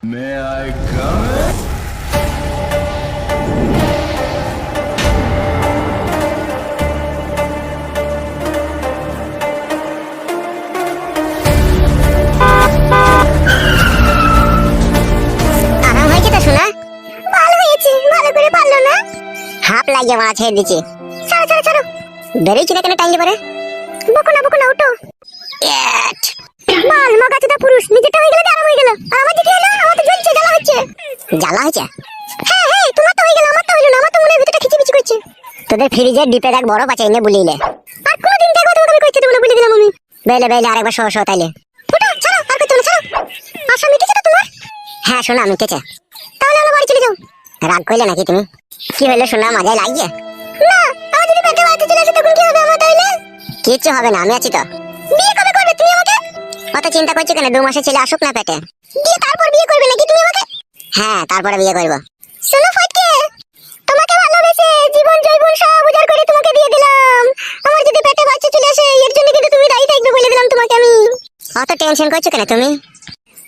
May I come in? আরাম হয়েছে তো শোনা? ভালো হয়েছে, ভালো করে পারলো না। হাফ লাগিয়ে মারা ছেড়ে দিচ্ছি। ছাড়ো ছাড়ো ছাড়ো, বেরিয়েছি না কেন টাইলে পারে। বকো না উঠো। এট মাল মগাচোদা পুরুষ, নিজেরটা হয়ে গেল আরাম হয়ে গেল, আর আমার দিকে এলো, আমার তো জ্বলছে, জ্বালা হচ্ছে। জ্বালা হচ্ছে? হ্যাঁ তোমার তো হয়ে গেল, আমার তো হইলো না, আমার তো মনের ভিতরটা খিচিমিচি করছে। তোদের ফ্রিজের ডিপে দেখ বরফ আছে, এনে বুলিলে। আর কোনদিন দেখো তোমাকে আমি কইতে দেব না, বলে দিলাম আমি। বেলে আরেকবার শো তাইলে। উঠো, ছাড়ো, আর কইতে না, ছাড়ো। আশা মিটেছে তো তোমার? হ্যাঁ শোনা মিটেছে। তাহলে আমরা বাড়ি চলে যাও। রাগ করলে নাকি তুমি? কি হইলো শোনা, মাজায় লাগিয়ে? না, আমার যদি পেটে বাড়িতে চলে আসে তখন কি হবে আমার তাইলে? কিচ্ছু হবে না, আমি আছি তো। বিয়ে কবে করবে তুমি আমাকে? অত চিন্তা করছো কেন, 2 মাসের ছেলে আসুক না পেটে। দিয়ে তারপর বিয়ে করবে নাকি তুমি আমাকে? হ্যাঁ, তারপরে বিয়ে করব। শোনো ফটকে, তোমাকে ভালোবেসে জীবন জৈবন সব উজাড় করে তোমাকে দিয়ে দিলাম। আমার যদি পেটে বাচ্চা চলে আসে এর জন্য কিন্তু তুমি দায়ী থাকবে বলে দিলাম তোমাকে আমি। অত টেনশন করছো কেন তুমি?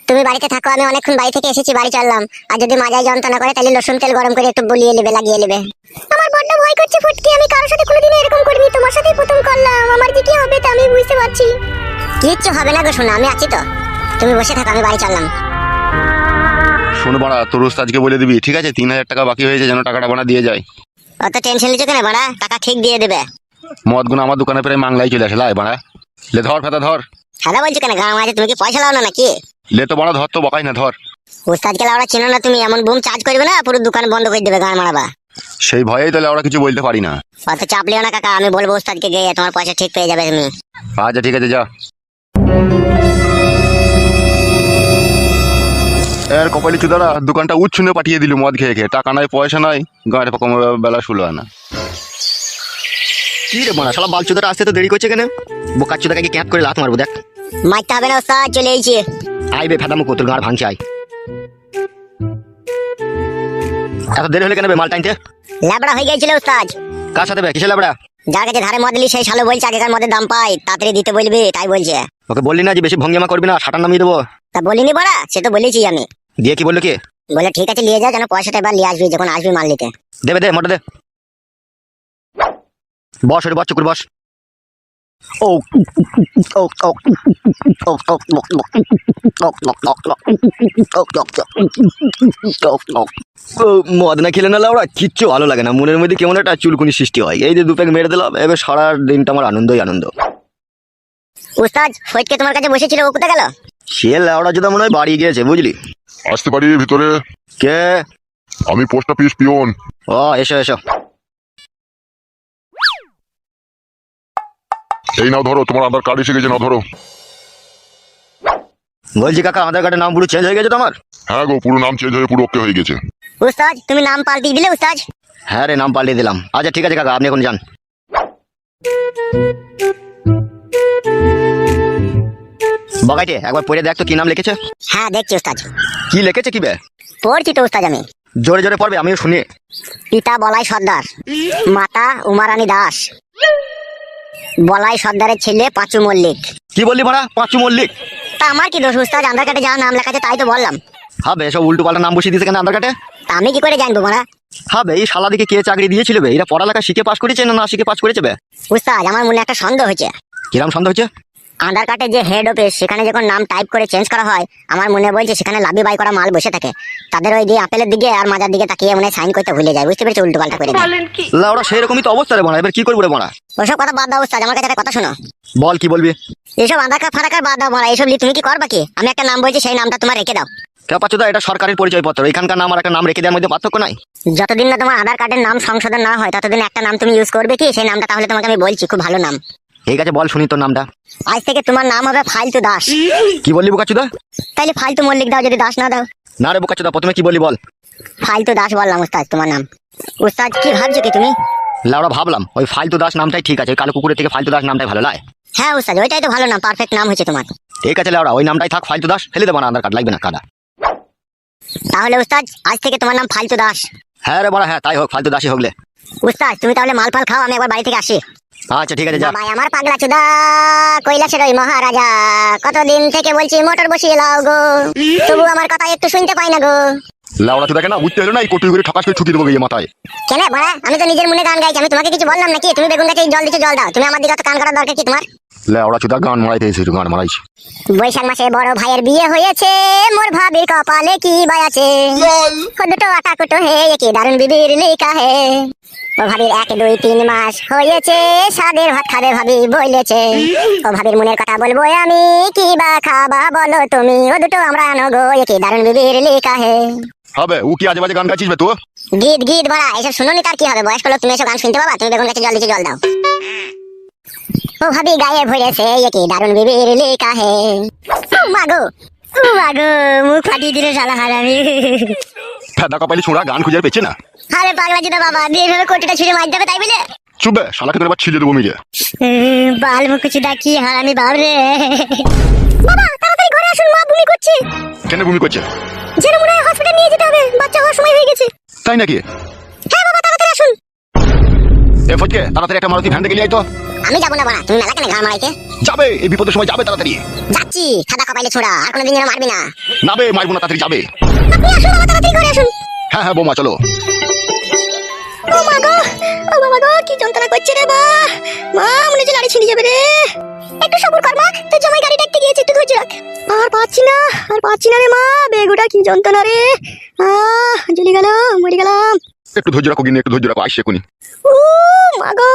তুমি বাড়িতে থাকো, আমি অনেকক্ষণ বাড়ি থেকে এসেছি, বাড়ি চললাম। আর যদি মাজায় যন্ত্রণা করে তাহলে রসুন তেল গরম করে একটু বলিয়ে নেবে, লাগিয়ে নেবে। আমার বড্ড ভয় করছে ফুটকি, আমি কারোর সাথে কোনোদিন এরকম করিনি, তোমার সাথেই প্রথম করলাম। আমার যে কি হবে তা আমি বুঝতে পারছি। কিচ্ছু হবে না গো শোনা, আমি আছি তো। তুমি বসে থাকো, আমি বাড়ি চললাম। শোনো বাড়া, তোর ওস্তাদকে বলে দিবি, ঠিক আছে? 3000 টাকা বাকি হয়েছে, যেন টাকাটা বানা দিয়ে যায়। অত টেনশন নিচ্ছ কেন বাড়া, টাকা ঠিক দিয়ে দেবে। মদ গুণ আমার দোকানে প্রায় মাংলাই চলে আসে, লাই বাড়া। লে ধর ফেতা ধর। সাদা বলছো কেন, গাঁ মাঝে তুমি কি পয়সা লাও না নাকি? লে তো বাড়া ধর, তো বকাই না, ধর। উস্তাদকে লাউড়া চিনো না তুমি? এমন বুম চার্জ করবে না, পুরো দোকান বন্ধ করে দেবে, গান মারাবা। সেই ভয়েই তাহলে আমরা কিছু বলতে পারি না। অত চাপ লিও না কাকা, আমি বলবো উস্তাদকে গিয়ে, তোমার পয়সা ঠিক পেয়ে যাবে তুমি। আচ্ছা ঠিক আছে, যা। এর কপালি চুদারা দোকানটা উচ্ছুনে পাঠিয়ে দিল মদ খেয়ে খেয়ে, টাকা নাই পয়সা নাই, গাঁয়ের পকম বেলা শুলো না। কি রে বাড়া, শালা বাল চুদারা আসতে তো দেরি করছে কেন? বোকা চুদাকে ক্যাপ করে লাত মারবো দেখ। মারতে হবে না উস্তাদ, চলে এসেছি। আইবে ফেদামো তোর গাঁড় ভাঙছে, আই। এত দেরি হলে কেন বে মাল টাইনতে? ল্যাবড়া হয়ে গেছিল উস্তাদ। কার সাথে বে, কিসে লাবড়া? যার কাছে ধারে মদ নিলি সেই শালো বলছে আগেকার মদের দাম পাই, তাড়াতাড়ি দিতে বলবি, তাই বলছে। ওকে বললি না যে বেশি ভঙ্গিমা করবি না, সাটার নামিয়ে দেবো? তা বলিনি বড়া, সে তো বলেছি আমি। দিয়ে কি বললো কি? বলে ঠিক আছে নিয়ে যাও, যেন পয়সাটা এবার নিয়ে আসবি যখন আসবি মাল নিতে। দেবে দে, মোটা দে। বস ওরে, বস চুকুর বস। ও মদ না খেলে না লাউড়া কিচ্ছু ভালো লাগে না, মনের মধ্যে কেমন একটা চুলকুনি সৃষ্টি হয়। এই যে 2 প্যাক মেরে দিলাম, এবার সারা দিনটা আমার আনন্দই আনন্দ। উস্তাদ ফটকে তোমার কাছে বসেছিল, ও কোথায় গেল? সে লাউড়া যদি মনে হয় বাড়ি গিয়েছে, বুঝলি? আসতে পারি ভিতরে? কে? আমি পোস্ট অফিস পিয়ন। ও এসো এসো। এই নাও ধরো, তোমার আধার কার্ড এসে গেছে, নাও ধরো। বলছি কাকা, আধার কার্ডের নাম পুরো চেঞ্জ হয়ে গেছে তোমার? হ্যাঁ গো, পুরো নাম চেঞ্জ হয়ে পুরো ওকে হয়ে গেছে। উস্তাদ তুমি নাম পাল্টিয়ে দিলে উস্তাদ? হ্যাঁ রে, নাম পাল্টে দিলাম। আচ্ছা ঠিক আছে কাকা, আপনি এখন যান। বগাইটে একবার পড়ে দেখ তো কি নাম লিখেছে। হ্যাঁ দেখছি উস্তাদ। কি লিখেছে কি বে? পড়ছি তো উস্তাদ আমি। জোরে জোরে পড়বে, আমিও শুনি। পিতা বলাই সর্দার, মাতা উমারানী দাস, বলাই সর্দারের ছেলে পাঁচু মল্লিক। কি বললি ভাড়া, পাঁচু মল্লিক? তা আমার কি দোষ উস্তাদ, আধার কার্ডে যা নাম লেখা আছে তাই তো বললাম। হবে এসব উল্টো পাল্টা নাম বসিয়ে দিয়েছে কেন আধার কার্ডে? তা আমি কি করে জানবো মারা? হবে এই শালা দিকে কে চাকরি দিয়েছিল বে? এরা পড়ালেখা শিখে পাস করেছে না না শিখে পাস করেছে বে? উস্তাদ আমার মনে একটা সন্দেহ হয়েছে। কিরম সন্দেহ হচ্ছে? আধার কার্ডে যে হেড অফিস, সেখানে যখন নাম টাইপ করে চেঞ্জ করা হয়, আমার মনে বলছে সেখানে লাভি বাই করা মাল বসে থাকে, তাদের ওই দিয়ে আপেলের দিকে আর মাজার দিকে তাকিয়ে মনে সাইন করতে ভুলে যায়, বুঝতে পেরেছি, উল্টো পাল্টা করে দেয়। লাউড়া সেরকমই তো অবস্থা রে বাড়া, এবার কি করবো রে বাড়া? ওসব কথা বাদ দাও উস্তাদ, আমার কাছে একটা কথা শোনো। বল কি বলবি? এসব আধার কার্ড ফাধার কার্ড বাদ দাও মারা, এসব নিয়ে তুমি কি করবা কি? আমি একটা নাম বলছি, সেই নামটা তোমার রেখে দাও। কে পাচ্ছ? এটা সরকারি পরিচয় পত্র, এখানকার নাম আর একটা নাম রেখে দেওয়ার মধ্যে পার্থক্য নাই। যতদিন না তোমার আধার কার্ডের নাম সংশোধন না হয় ততদিন একটা নাম তুমি ইউজ করবে কি, সেই নামটা তাহলে তোমাকে আমি বলছি, খুব ভালো নাম। ঠিক আছে বল শুনি তোর নামটা। আজ থেকে তোমার নাম হবে ফালতু দাস। কি বললি বোকাচুদা? তাইলে ফালতু মল্লিক দাও যদি দাস না দাও। না রে বোকাচুদা, প্রথমে কি বললি বল? ফালতু দাস বললাম উস্তাদ তোমার নাম। উস্তাদ কি ভাবছো কি তুমি? লাউড়া ভাবলাম ওই ফালতু দাস নামটাই ঠিক আছে, ওই কালো কুকুরের থেকে ফালতু দাস নামটাই ভালো লাগে। হ্যাঁ উস্তাদ ওইটাই তো ভালো নাম, পারফেক্ট নাম হয়েছে তোমার। ঠিক আছে লাউড়া, ওই নামটাই থাক, ফালতু দাস ফেলে দেবো না, আধার কার্ড লাগবে না কাদা। তাহলে উস্তাদ আজ থেকে তোমার নাম ফালতু দাস। হ্যাঁ রে বাড়া, হ্যাঁ তাই হোক, ফালতু দাসই হোকলে। উস্তাদ তুমি তাহলে মাল ফাল খাও, আমি একবার বাড়ি থেকে আসি। আচ্ছা ঠিক আছে যা। বাবা আমার পাগলা চুদা কৈলাসের ওই মহারাজা, কতদিন থেকে বলছি মোটর বসিয়ে লাও গো, তবু আমার কথা একটু শুনতে পাই না গো। লাউড়া চুদাকে না বুঝতে হলো না, এই কোটি করে ঠকাস করে ঠুকি দেবো গিয়ে মাথায়। কেন বড়া, আমি তো নিজের মনে গান গাইছি, আমি তোমাকে কিছু বললাম নাকি? তুমি বেগুন গাছে জল দিচ্ছ, জল দাও। তুমি আমার দিকে তো কান করার দরকার কি তোমার? লাউড়া চুদা গান মারাইতে এসেছে, গান মারাইছি। বৈশাখ মাসে বড় ভাইয়ের বিয়ে হয়েছে, মোর ভাবির কপালে কি বাই আছে, ও দুটো আটা কুটো হে কি দারুণ বিবির লেখা হে। ও ভাবির 1 2 3 মাস হয়েছে, সাদের ভাত খাবে ভাবি বলেছে। ও ভাবির মনের কথা বলবো আমি, কি বা খাবা বলো তুমি, ও দুটো আমরা আনো গো কি দারুণ বিবির লেখা হে। হবে ও কি আজে বাজে গান গাইছিস বে তুই? গীত গীত বড়া, এসব শুনোনি তার কি হবে? বয়স্ক লোক, তুমি এসব গান শুনতে পাবা? তুমি বেগুন গাছে জল দিচ্ছ, জল দাও। ও ভাবি গায়ে ভরেছে কি দারুণ বিবির লেখা হে। ও মাগো, ও মাগো, মুখ ফাটিয়ে দিলে শালা হারামি। ফেদা কপালি ছোঁড়া গান খুঁজে পেয়েছে না। আরে পাগলা জিদা বাবা, দিয়ে এভাবে কোটিটা ছুঁড়ে মার দেবে তাই বলে? চুপ বে, শালাকে তোর এবার ছিঁড়ে দেবো মিলে। বাল মুখুচিদা কি হারামি বাপ রে। বাবা তাড়াতাড়ি ঘরে আসুন, মা বমি করছে। কেন বমি করছে? যেন মনে হয় হসপিটাল নিয়ে যেতে হবে, বাচ্চা হওয়ার সময় হয়ে গেছে। তাই নাকি? হ্যাঁ বাবা তাড়াতাড়ি আসুন। এ ফটকে তাড়াতাড়ি একটা মারুতি ভ্যান থেকে নিয়ে আয় তো। আমি যাবো না বাবা, তুমি মেলা কেন ঘাড় মারাইতে? যাবে, এই বিপদের সময় যাবে তাড়াতাড়ি। যাচ্ছি, খাদা কপাইলে ছোড়া, আর কোনোদিন যেন মারবি না। না বে, মারবো না, তাড়াতাড়ি যাবে। আপনি আসুন বাবা, তাড়াতাড়ি ঘরে আসুন। হ্যাঁ হ্যাঁ বৌমা চলো। ও মা গো, ও বাবা গো, কি যন্ত্রণা করছে রে মা। মা মনে হচ্ছে লাড়ি ছিঁড়ে যাবে রে। একটু সবুর কর মা, তোর জামাই গাড়ি ডাকতে গিয়েছে, একটু ধৈর্য রাখ। আর পাচ্ছি না রে মা, বেগুটা কি যন্ত্রণা রে। জ্বলে গেল, মরে গেলাম। একটু ধৈর্য রাখো, একটু ধৈর্য রাখো, আসছে কোনি। ও মা গো,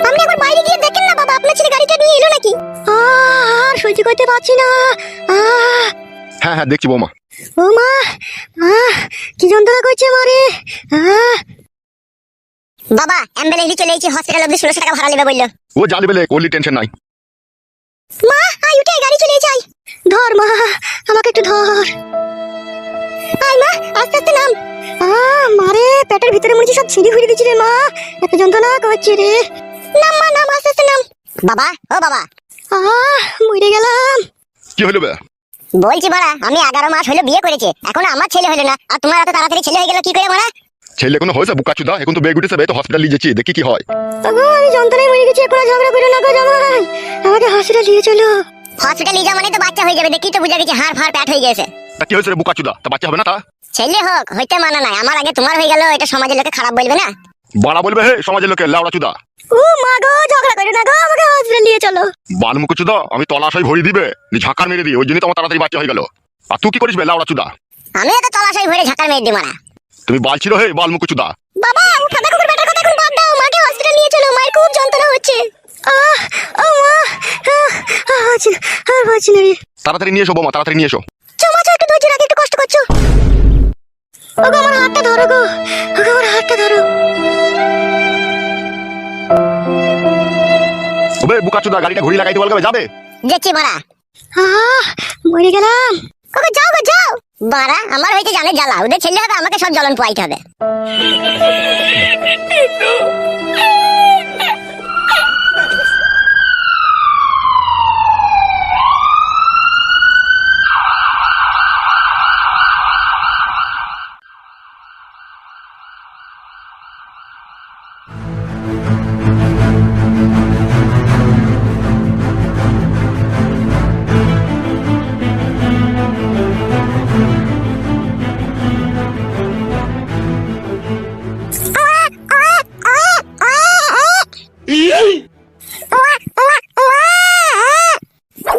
আপনি একবার বাইরে গিয়ে দেখেন না বাবা, আপনার ছেলে গাড়িটা নিয়ে এলো নাকি? আর সহ্য করতে পারছি না। হ্যাঁ হ্যাঁ দেখছি বৌমা। ও মা, কি যন্ত্রণা করছে মারে। বাবা অ্যাম্বুলেন্স চলে এসেছে, হসপিটাল অবধি 1600 টাকা ভাড়া নেবে বললো। ও জানি বেলে, কোহলি টেনশন নাই। মা আয় উঠে, গাড়ি চলে যাই। ধর মা, আমাকে একটু ধর। আয় মা, আস্তে আস্তে নাম। মারে পেটের ভিতরে মনে হচ্ছে সব ছিঁড়ি হুড়ি দিচ্ছে রে মা, এত যন্ত্রণা করছে রে। নাম মা, নাম, আস্তে আস্তে নাম। বাবা, ও বাবা, মরে গেলাম। কি হলো বে? বলছি বাড়া, আমি 11 মাস হলো বিয়ে করেছে, এখন আমার ছেলে হলো না, আর তোমার এত তাড়াতাড়ি ছেলে হয়ে গেল কি করে বাড়া? ছেলে কোনো হয়েছে বুকা চুদা, এখন তো বেগ উঠেছে বে, তো হসপিটাল নিয়ে যাচ্ছি, দেখি কি হয়। ওগো আমি যন্ত্রণায় মরে গেছি, এখন আর ঝগড়া করো না গো জামাই, আমাকে হসপিটাল নিয়ে চলো। হসপিটাল নিয়ে যাওয়া মানে তো বাচ্চা হয়ে যাবে, দেখি তো বুঝা গেছে, হাড় ফাড় প্যাট হয়ে গেছে। তা কি হয়েছে রে বুকা চুদা, তা বাচ্চা হবে না? তা ছেলে হোক হইতে মানা নাই, আমার আগে তোমার হয়ে গেল, এটা সমাজের লোকে খারাপ বলবে না? বাড়া বলবে হে সমাজের লোকে, লাউড়া চুদা। ও মা গো, ঝগড়া করো না গো, আমাকে হসপিটাল নিয়ে চলো। বাল মুখ চুদা, আমি তলাশাই ভরি দিবে, ঝাঁকার মেরে দিই, ওই জন্য তো আমার তাড়াতাড়ি বাচ্চা হয়ে গেল। আর তুই কি করিস বে লাউড়া চুদা? আমি তো তলাশাই ভরে ঝাঁকার মেরে দিই মারা। তুমি বাল ছিল হে বাল মুখ চুদা। বাবা ও ফাদা কুকুর বেটার কথা এখন বাদ দাও, মাকে হসপিটাল নিয়ে চলো, মায়ের খুব যন্ত্রণা হচ্ছে। ও মা, আর বাঁচি না রে। তাড়াতাড়ি নিয়ে এসো বৌমা, তাড়াতাড়ি নিয়ে এসো। চমা একটু ধৈর্য রাখ, একটু কষ্ট করছো। ওগো আমার হাতটা ধরো গো, ওগো আমার হাতটা ধরো। ওবে বুকা চুদা, গাড়িটা ঘুরি লাগাইতে বলবে, যাবে? দেখছি মারা। মরে গেলাম। ওগো যাও গো যাও। বাড়া আমার হইতে জানে জ্বালা, ওদের ছেলে হবে, আমাকে সব জ্বলন পোয়াইতে হবে।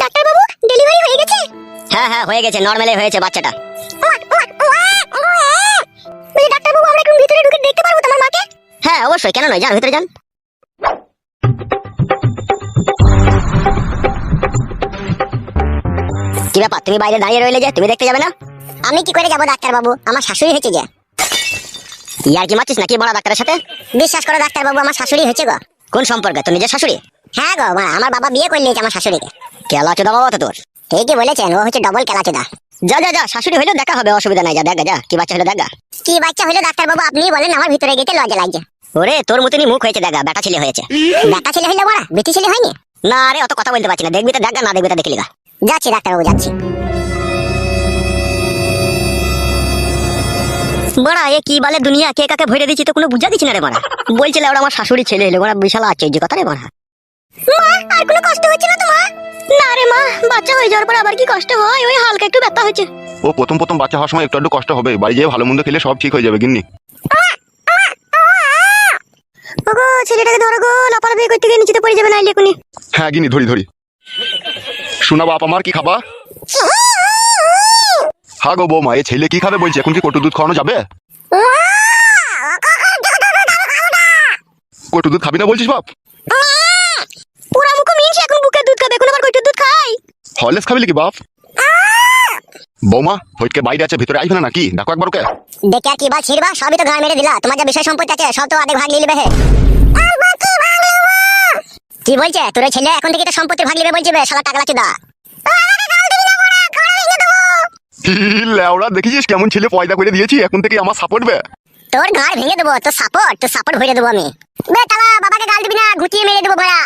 ডাক্তার বাবু ডেলিভারি হয়ে গেছে? হ্যাঁ হ্যাঁ হয়ে গেছে, নরমালি হয়েছে বাচ্চাটা। ডাক্তার বাবু আমরা একটু ভিতরে ঢুকে দেখতে পারবো তোমার মাকে? হ্যাঁ অবশ্যই, কেন নয়, যান ভিতরে যান। কি ব্যাপার, তুমি বাইরে দাঁড়িয়ে রইলে যে, তুমি দেখতে যাবে না? আমি কি করে যাবো ডাক্তার বাবু, আমার শাশুড়ি হয়েছে যে। ইয়ার কি মারছিস নাকি বড় ডাক্তারের সাথে? বিশ্বাস করো ডাক্তার বাবু, আমার শাশুড়ি হয়েছে গো। কোন সম্পর্কে, তোর নিজের শাশুড়ি? হ্যাঁ গো মা, আমার বাবা বিয়ে করে নিয়েছে আমার শাশুড়িকে। কেলা চোদা বাবা তো তোর। ঠিকই বলেছেন, ও হচ্ছে ডবল কেলাচোদা। যা যা যা, শাশুড়ি হইলেও দেখা হবে, অসুবিধা নাই, যা দেখা যা কি বাচ্চা হলো দেখা। কি বাচ্চা হলো ডাক্তার বাবু আপনি বলেন, আমার ভিতরে গেতে লজ্জা লাগছে। ওরে তোর মতনই মুখ হয়েছে দেখা, বেটা ছেলে হয়েছে। বেটা ছেলে হইলে বড়া, বেটি ছেলে হয়নি? না রে অত কথা বলতে পারছি না, দেখবি তো দেখা, না দেখবি তো দেখলি গা। যাচ্ছি ডাক্তার বাবু যাচ্ছি। বড়া এ কি বলে দুনিয়া, কে কাকে ভরে দিচ্ছি তো কোনো বুঝা দিচ্ছি না রে বড়া। বলছিলে ওরা আমার শাশুড়ি ছেলে এলো, ওরা বিশাল আশ্চর্য কথা রে বড়া। মা আর কোনো কষ্ট হচ্ছে না তোমার? না রে মা, বাচ্চা হয়ে যাওয়ার পর আবার কি কষ্ট হয়, ওই হালকা একটু ব্যথা হয়েছে। ও প্রথম প্রথম বাচ্চা হওয়ার সময় একটু একটু কষ্ট হবে, বাড়ি যেয়ে ভালো মন্দ খেলে সব ঠিক হয়ে যাবে গিন্নি। ওগো ছেলেটাকে ধরো গো, লাফালাফি করতে গিয়ে নিচেতে পড়ে যাবে না এক্ষুনি। হ্যাঁ গিন্নি ধরি ধরি। শোনা বাপ আমার কি খাবা? হ্যাঁ গো বৌমা, এই ছেলে কি খাবে বলছে, এখন কি কটু দুধ খাওয়ানো যাবে? কটু দুধ খাবি না বলছিস বাপ? পুরা মুখ মিনছে, এখন বুকের দুধ খাবে, এখন আবার কইটুর দুধ খাই। হরলিক্স খাবি নাকি বাপ? বৌমা ফটকে বাইরে আছে, ভিতরে আইবে না নাকি? দেখো একবার ওকে। দেখে আর কি বাল ছিড়বা, সবই তো গান মেরে দিলা। তোমার যা বিষয় সম্পত্তি আছে সব তো আধে ভাগ নিয়ে নেবে হে। কি বলছে তোর ওই ছেলে এখন থেকে তো সম্পত্তি ভাগ নেবে বলছে বে, শালা টাকলা চুদা। লেওড়া দেখেছিস কেমন ছেলে পয়দা করে দিয়েছি, এখন থেকে আমার সাপোর্ট বে। তোর ঘাড় ভেঙে দেবো, তোর সাপোর্ট ভরে দেবো আমি। বে তালা বাবাকে গাল দিবি না, ঘুটিয়ে মেরে দেবো ভরা।